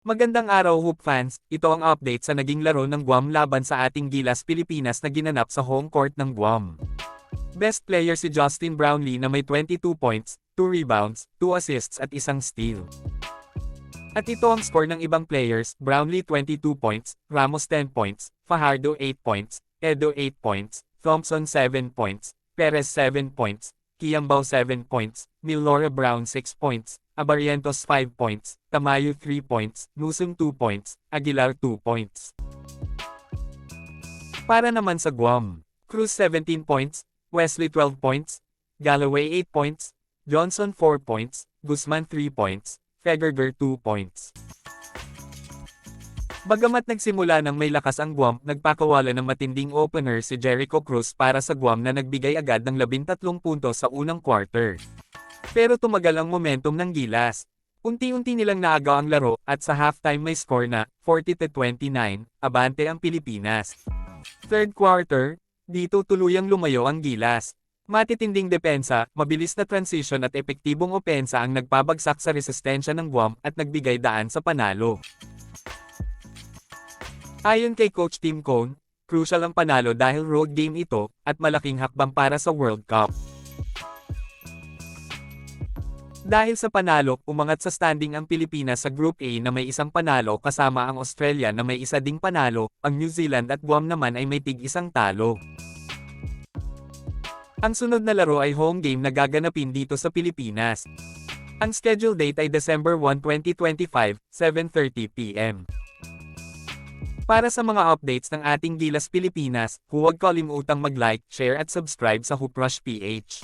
Magandang araw Hoop fans, ito ang update sa naging laro ng Guam laban sa ating Gilas Pilipinas na ginanap sa home court ng Guam. Best player si Justin Brownlee na may 22 points, 2 rebounds, 2 assists at isang steal. At ito ang score ng ibang players, Brownlee 22 points, Ramos 10 points, Fajardo 8 points, Edo 8 points, Thompson 7 points, Perez 7 points, Kiambao 7 points, Milora Brown 6 points, Abarientos 5 points, Tamayo 3 points, Nusum 2 points, Aguilar 2 points. Para naman sa Guam, Cruz 17 points, Wesley 12 points, Galloway 8 points, Johnson 4 points, Guzman 3 points, Federger 2 points. Bagamat nagsimula ng may lakas ang Guam, nagpakawala ng matinding opener si Jericho Cruz para sa Guam na nagbigay agad ng 13 puntos sa unang quarter. Pero tumagal ang momentum ng Gilas. Unti-unti nilang naagaw ang laro at sa halftime may score na 40-29, abante ang Pilipinas. Third quarter, dito tuluyang lumayo ang Gilas. Matitinding depensa, mabilis na transition at epektibong opensa ang nagpabagsak sa resistensya ng Guam at nagbigay daan sa panalo. Ayon kay Coach Tim Cone, crucial ang panalo dahil road game ito at malaking hakbang para sa World Cup. Dahil sa panalo, umangat sa standing ang Pilipinas sa Group A na may isang panalo kasama ang Australia na may isa ding panalo, ang New Zealand at Guam naman ay may tig-isang talo. Ang sunod na laro ay home game na gaganapin dito sa Pilipinas. Ang schedule date ay December 1, 2025, 7:30 p.m. Para sa mga updates ng ating Gilas Pilipinas, huwag kalimutang mag-like, share at subscribe sa Hoop Rush PH.